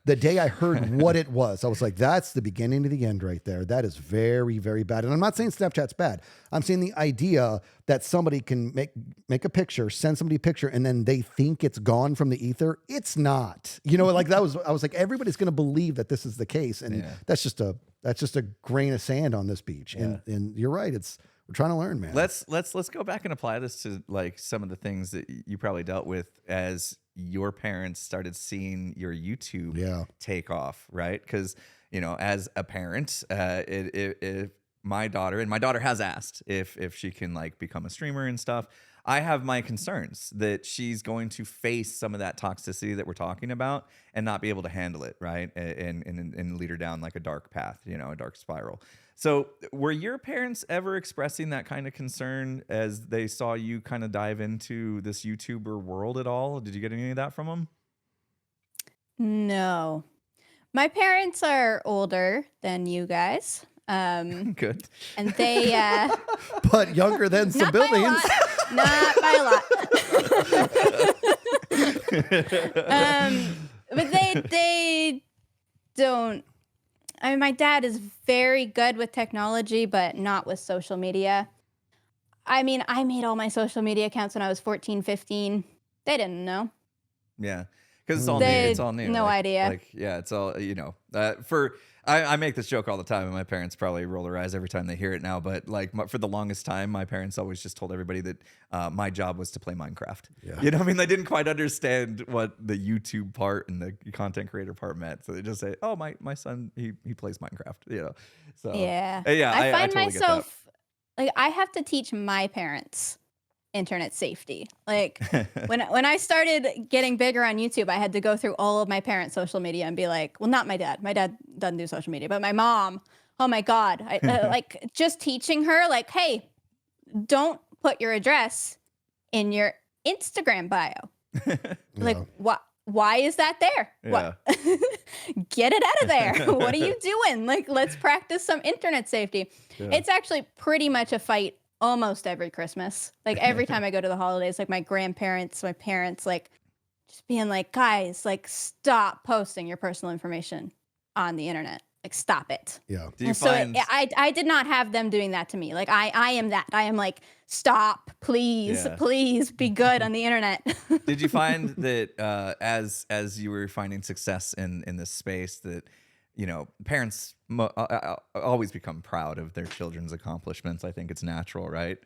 the day I heard what it was, I was like, that's the beginning to the end right there. That is very, very bad. And I'm not saying Snapchat's bad. I'm saying the idea that somebody can make a picture, send somebody a picture, and then they think it's gone from the ether. It's not. You know, like I was like, everybody's going to believe that this is the case, and that's just a grain of sand on this beach. Yeah. And you're right. We're trying to learn, man. Let's go back and apply this to like some of the things that you probably dealt with as your parents started seeing your YouTube take off, right? Because, you know, as a parent, my daughter, and my daughter has asked if she can like become a streamer and stuff. I have my concerns that she's going to face some of that toxicity that we're talking about and not be able to handle it, right? And lead her down like a dark path, you know, a dark spiral. So were your parents ever expressing that kind of concern as they saw you kind of dive into this YouTuber world at all? Did you get any of that from them? No. My parents are older than you guys. Good. And they But younger than not by a civilians. lot. Not by a lot. But they don't. I mean, my dad is very good with technology, but not with social media. I mean, I made all my social media accounts when I was 14, 15. They didn't know. Yeah. Because it's all new. It's all new. No idea. Like, yeah, it's all, you know, I make this joke all the time, and my parents probably roll their eyes every time they hear it now. But like for the longest time, my parents always just told everybody that my job was to play Minecraft. Yeah. You know what I mean? They didn't quite understand what the YouTube part and the content creator part meant. So they just say, oh, my son, he plays Minecraft, you know? So Yeah. yeah, I find totally myself, like, I have to teach my parents internet safety. Like when I started getting bigger on YouTube, I had to go through all of my parents' social media and be like, well, not my dad. My dad doesn't do social media, but my mom, oh my God. I like just teaching her like, hey, don't put your address in your Instagram bio. Like, why is that there? Yeah. What? Get it out of there. What are you doing? Like, let's practice some internet safety. Yeah. It's actually pretty much a fight almost every Christmas. Like every time I go to the holidays, like my grandparents, my parents, like just being like, guys, like stop posting your personal information on the internet. Like stop it. Yeah. Do you find... I did not have them doing that to me. Like I am that. I am like, stop, please, please be good on the internet. Did you find that as you were finding success in this space that, you know, parents always become proud of their children's accomplishments? I think it's natural, right?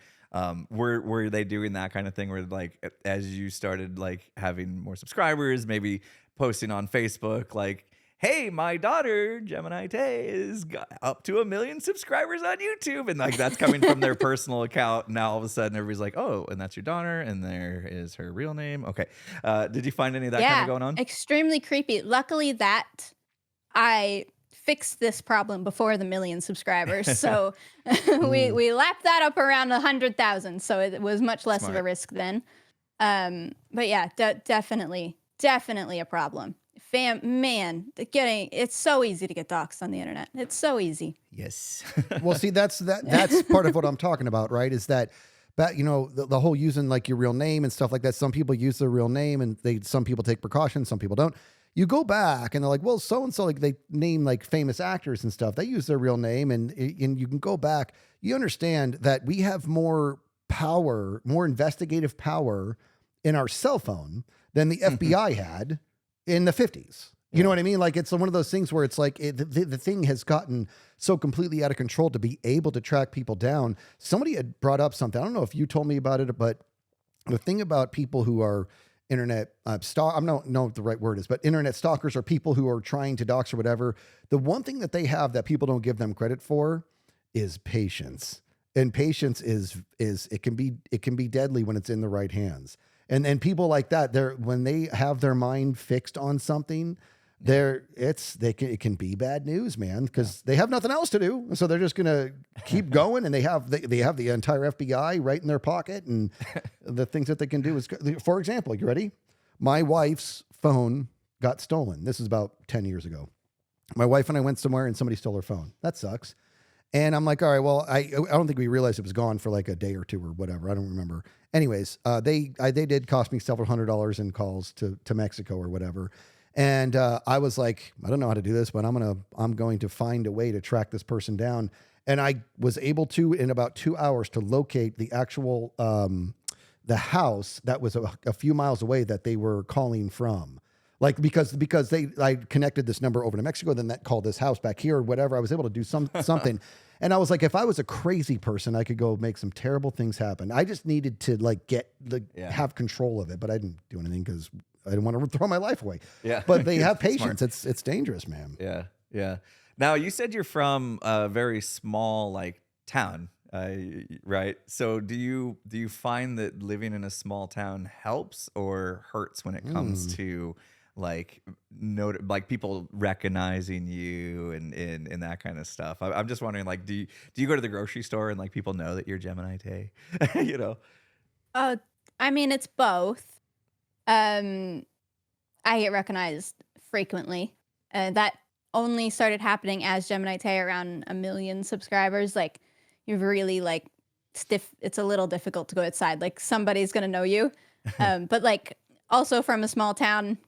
Were they doing that kind of thing where, like, as you started like having more subscribers, maybe posting on Facebook, like, hey, my daughter GeminiTay is up to 1 million subscribers on YouTube, and like that's coming from their personal account. And now all of a sudden everybody's like, oh, and that's your daughter, and there is her real name. Okay, did you find any of that kind of going on? Extremely creepy. Luckily that I fixed this problem before the 1 million subscribers. So we lapped that up around 100,000. So it was much less of a risk then. But yeah, definitely a problem. Man, it's so easy to get doxxed on the internet. It's so easy. Yes. Well, see, that's part of what I'm talking about, right? Is that, you know, the whole using like your real name and stuff like that. Some people use their real name and some people take precautions, some people don't. You go back and they're like, well, so-and-so, like they name like famous actors and stuff. They use their real name, and you can go back. You understand that we have more power, more investigative power in our cell phone than the FBI had in the 50s. You know what I mean? Like it's one of those things where it's like the thing has gotten so completely out of control to be able to track people down. Somebody had brought up something. I don't know if you told me about it, but the thing about people who are internet I don't know what the right word is, but internet stalkers are people who are trying to dox or whatever. The one thing that they have that people don't give them credit for is patience. And patience is it can be deadly when it's in the right hands. And people like that, when they have their mind fixed on something, it can be bad news, man, because they have nothing else to do. So they're just gonna keep going, and they have the entire FBI right in their pocket, and the things that they can do is, for example, you ready? My wife's phone got stolen. This is about 10 years ago. My wife and I went somewhere and somebody stole her phone. That sucks. And I'm like, all right, well, I don't think we realized it was gone for like a day or two or whatever. I don't remember. Anyways, they did cost me several $100s in calls to Mexico or whatever. And I was like, I don't know how to do this, but I'm going to find a way to track this person down. And I was able to, in about 2 hours, to locate the actual the house that was a few miles away that they were calling from. Like, because I connected this number over to Mexico, then that called this house back here or whatever. I was able to do something. And I was like, if I was a crazy person, I could go make some terrible things happen. I just needed to like have control of it, but I didn't do anything because I didn't want to throw my life away. Yeah. But they have patience. It's dangerous, man. Yeah. Yeah. Now you said you're from a very small, like town, right? So do you find that living in a small town helps or hurts when it comes to like people recognizing you and that kind of stuff? I'm just wondering, like, do you go to the grocery store and like people know that you're GeminiTay? You know? I mean, it's both. I get recognized frequently. That only started happening as GeminiTay around 1 million subscribers. Like, you're really like it's a little difficult to go outside. Like, somebody's gonna know you. But like, also from a small town,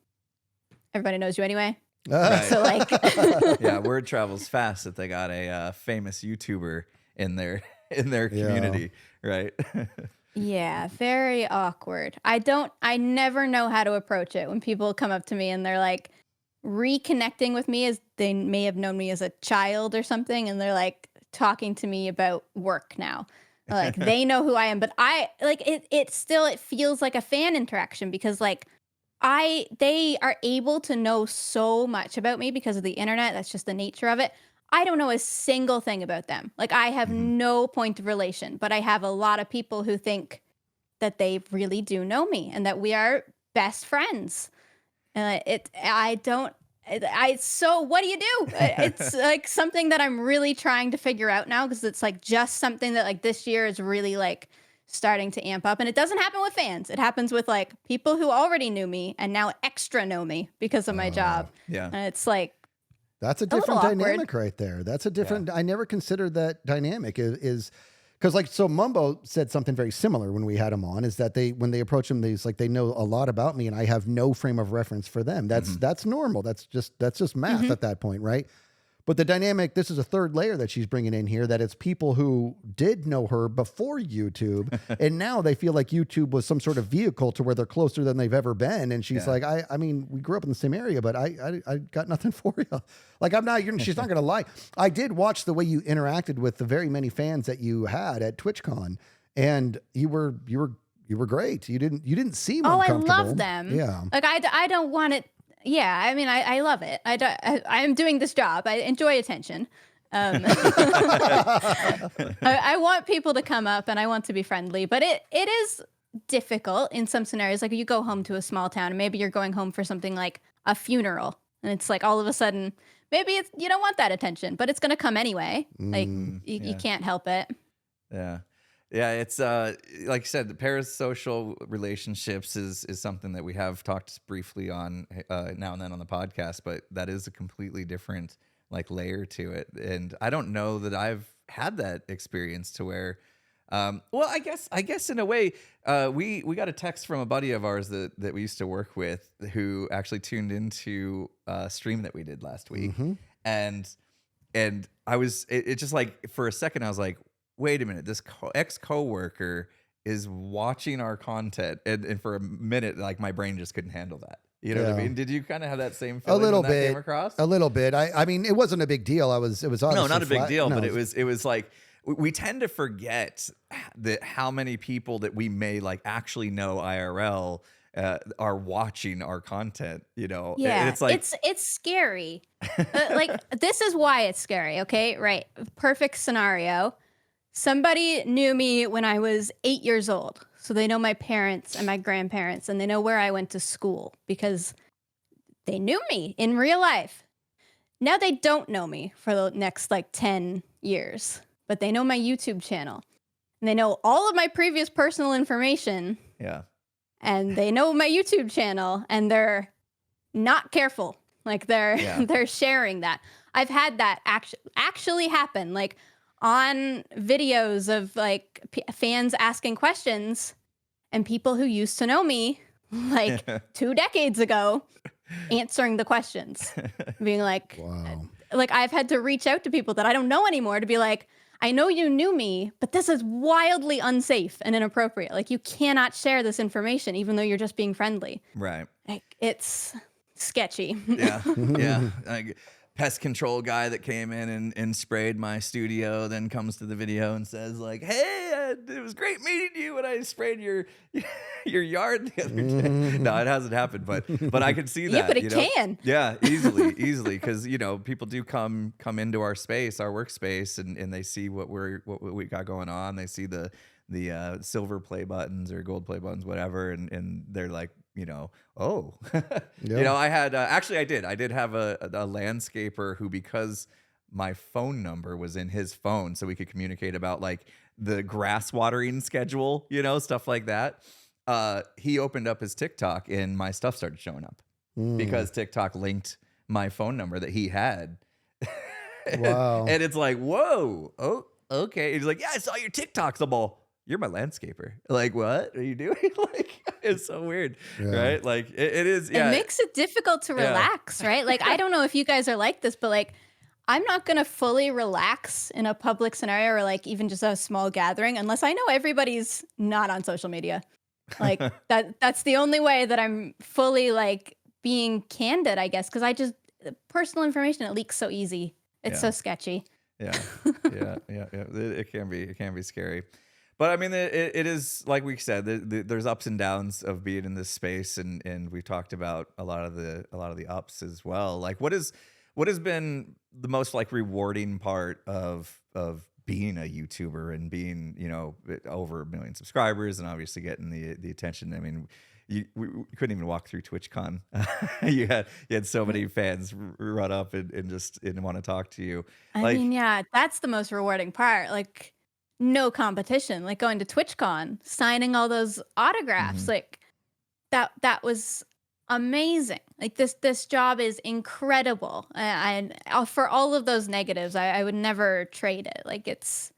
everybody knows you anyway. Right. So like, yeah, word travels fast that they got a famous YouTuber in their community, right? yeah, very awkward. I never know how to approach it when people come up to me and they're like reconnecting with me as they may have known me as a child or something, and they're like talking to me about work now. Like, they know who I am, but I like it still, it feels like a fan interaction because like they are able to know so much about me because of the internet. That's just the nature of it. I don't know a single thing about them. Like, I have no point of relation, but I have a lot of people who think that they really do know me and that we are best friends. So what do you do? It's like something that I'm really trying to figure out now, because it's like just something that like this year is really like starting to amp up. And it doesn't happen with fans. It happens with like people who already knew me and now extra know me because of my job. Yeah. And it's like, that's a different dynamic right there. That's a different, I never considered that dynamic is because like, so Mumbo said something very similar when we had him on, is that when they approach him, they know a lot about me and I have no frame of reference for them. That's normal. That's just math at that point. Right. But the dynamic, this is a third layer that she's bringing in here, that it's people who did know her before YouTube, and now they feel like YouTube was some sort of vehicle to where they're closer than they've ever been. And she's like, I mean, we grew up in the same area, but I got nothing for you. Like, she's not going to lie. I did watch the way you interacted with the very many fans that you had at TwitchCon, and you were great. You didn't seem uncomfortable. I love them. Yeah. Like, I don't want it. Yeah, I mean, I love it. I am doing this job. I enjoy attention. I want people to come up and I want to be friendly, but it is difficult in some scenarios. Like, you go home to a small town and maybe you're going home for something like a funeral, and it's like all of a sudden, maybe you don't want that attention, but it's going to come anyway. Like, you can't help it. Yeah. Yeah, it's like you said, the parasocial relationships is something that we have talked briefly on now and then on the podcast, but that is a completely different like layer to it. And I don't know that I've had that experience to where, well, I guess in a way, we got a text from a buddy of ours that we used to work with who actually tuned into a stream that we did last week, and I was it just like for a second I was like, wait a minute, this ex-coworker is watching our content, and for a minute, like, my brain just couldn't handle that. You know what I mean? Did you kind of have that same feeling when that came across? A little bit. I mean, it wasn't a big deal. It was obviously no, not a big deal, no. but it was like we tend to forget that how many people that we may like actually know IRL are watching our content. You know? Yeah, and it's like it's scary. Like, this is why it's scary. Okay, right? Perfect scenario. Somebody knew me when I was 8 years old. So they know my parents and my grandparents, and they know where I went to school because they knew me in real life. Now they don't know me for the next like 10 years, but they know my YouTube channel. And they know all of my previous personal information. Yeah. And they know my YouTube channel, and they're not careful. Like, they're sharing that. I've had that actually happen. Like, on videos of like fans asking questions, and people who used to know me like 2 decades ago answering the questions, being like, wow. Like, I've had to reach out to people that I don't know anymore to be like, I know you knew me, but this is wildly unsafe and inappropriate. Like, you cannot share this information, even though you're just being friendly. Right. Like, it's sketchy. Yeah. Yeah. pest control guy that came in and sprayed my studio, then comes to the video and says like, "Hey, it was great meeting you when I sprayed your yard the other day." No, it hasn't happened, but I can see that. Yeah, but it can. Yeah, easily, because people do come into our space, our workspace, and they see what we got going on. They see the silver play buttons or gold play buttons, whatever, and they're like, oh, I had I did have a landscaper who, because my phone number was in his phone, so we could communicate about like the grass watering schedule, stuff like that. He opened up his TikTok and my stuff started showing up because TikTok linked my phone number that he had. Wow. And it's like, whoa, oh, okay. He's like, yeah, I saw your TikToks. I'm all, you're my landscaper. Like, what are you doing? Like, it's so weird, right? Like, it is. Yeah. It makes it difficult to relax, right? Like, I don't know if you guys are like this, but like, I'm not going to fully relax in a public scenario or like even just a small gathering unless I know everybody's not on social media. Like that's the only way that I'm fully like being candid, I guess. Cause personal information, it leaks so easy. It's so sketchy. Yeah. It can be scary. But I mean, it is, like we said, there's ups and downs of being in this space, and we've talked about a lot of the ups as well. Like, what has been the most like rewarding part of being a YouTuber and being over 1 million subscribers and obviously getting the attention? I mean, we couldn't even walk through TwitchCon. you had so many fans run up and want to talk to you. I mean, yeah, that's the most rewarding part. Like, no competition. Like going to TwitchCon, signing all those autographs. Like that was amazing. Like this job is incredible. And for all of those negatives, I would never trade it. Like it's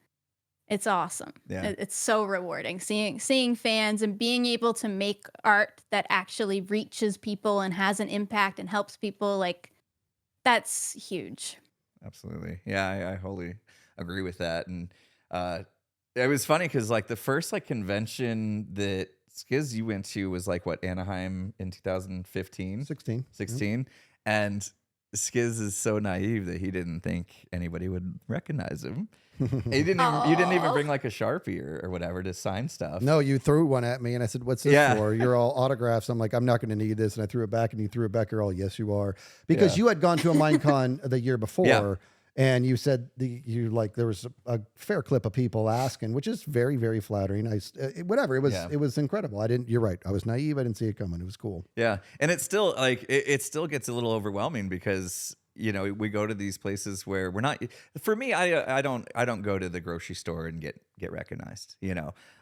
awesome. Yeah. It's so rewarding seeing fans and being able to make art that actually reaches people and has an impact and helps people. Like, that's huge. Absolutely. Yeah, I wholly agree with that. And it was funny because like the first like convention that Skizz you went to was like what, Anaheim in 2015? 16. And Skizz is so naive that he didn't think anybody would recognize him. You didn't even bring like a Sharpie or whatever to sign stuff. No, you threw one at me and I said, "What's this for?" You're all autographs. I'm like, "I'm not going to need this." And I threw it back and you threw it back. You're all, "Yes, you are." Because you had gone to a Minecon the year before and you said there was a fair clip of people asking, which is very, very flattering. It was incredible. You're right. I was naive. I didn't see it coming. It was cool. Yeah. And it's still like, it still gets a little overwhelming because we go to these places where we're not. For me, I don't go to the grocery store and get recognized.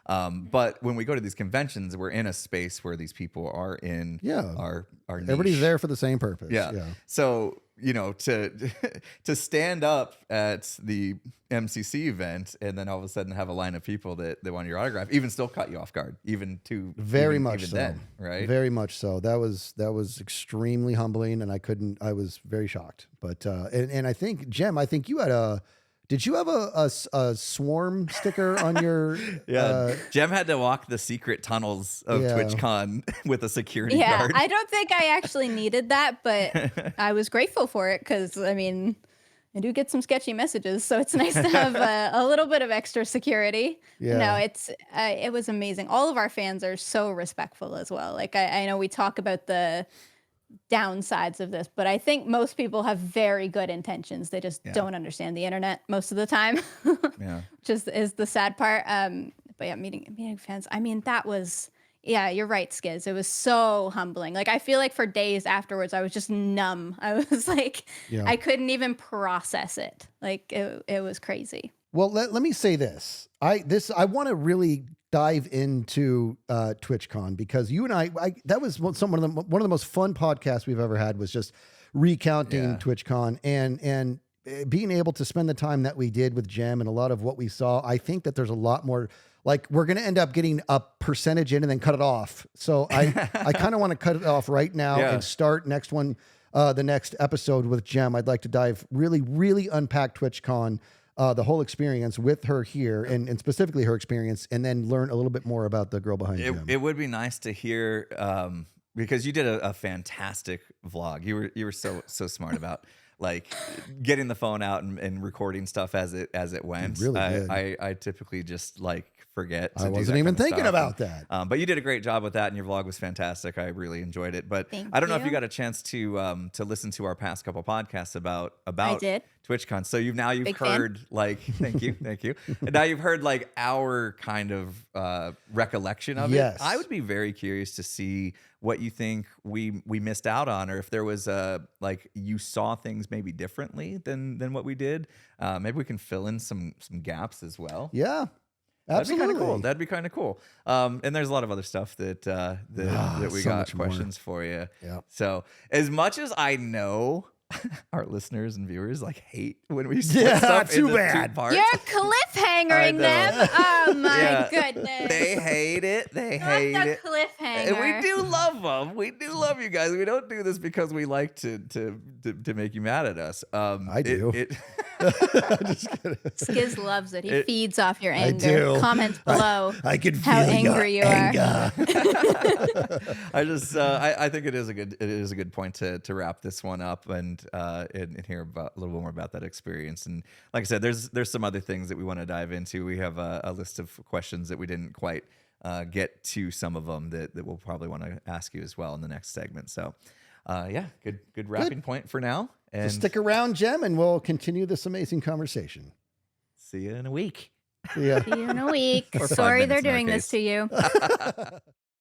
But when we go to these conventions, we're in a space where these people are in. Our niche. Everybody's there for the same purpose. Yeah. So to stand up at the MCC event and then all of a sudden have a line of people that want your autograph, even still caught you off guard, very much so. Then, right? Very much so. That was extremely humbling, and I was very shocked. But and I think, Gem, you had did you have a swarm sticker on your? Gem had to walk the secret tunnels of TwitchCon with a security guard. I don't think I actually needed that, but I was grateful for it because, I mean, I do get some sketchy messages, so it's nice to have a little bit of extra security. Yeah. No, it was amazing. All of our fans are so respectful as well. Like I know we talk about the downsides of this, but I think most people have very good intentions. They just don't understand the internet most of the time. Which is the sad part. But yeah, meeting fans. I mean, that was, you're right, Skizz. It was so humbling. Like, I feel like for days afterwards, I was just numb. I was like, I couldn't even process it. Like, it was crazy. Well, let me say this. I want to really dive into TwitchCon because you and I that was one of the most fun podcasts we've ever had, was just recounting TwitchCon and being able to spend the time that we did with Gem and a lot of what we saw. I think that there's a lot more. Like, we're going to end up getting a percentage in and then cut it off. So I kind of want to cut it off right now and start the next episode with Gem. I'd like to dive really unpack TwitchCon, the whole experience with her here and specifically her experience, and then learn a little bit more about the girl behind Gem. It would be nice to hear, because you did a fantastic vlog. You were so smart about like getting the phone out and recording stuff as it went. Really good. I typically just like forget. I wasn't even thinking about that. But you did a great job with that, and your vlog was fantastic. I really enjoyed it. But I don't know if you got a chance to listen to our past couple podcasts about I did. TwitchCon. So you've Big heard fan. like thank you. And now you've heard like our kind of recollection of it. I would be very curious to see what you think we missed out on, or if there was like you saw things maybe differently than what we did. Maybe we can fill in some gaps as well. Yeah. Absolutely. That'd be kind of cool. And there's a lot of other stuff that we got questions for you. Yeah. So as much as I know our listeners and viewers like hate when we split stuff too into bad. 2 parts. You're cliffhangering them. Oh my goodness. They hate it. They hate Not the it. cliffhanger. And we do love them. We do love you guys. We don't do this because we like to make you mad at us. I do. Just kidding. Skizz loves it. He feeds off your anger. do. Comment below I can feel how your angry you are. I think it is a good point to wrap this one up and hear about a little bit more about that experience. And like I said, there's some other things that we want to dive into. We have a list of questions that we didn't quite get to, some of them that we'll probably want to ask you as well in the next segment. So good wrapping point for now. And So stick around, Gem, and we'll continue this amazing conversation. see you in a week. See ya. See you in a week. Or 5 Sorry minutes they're in our doing this case. to you.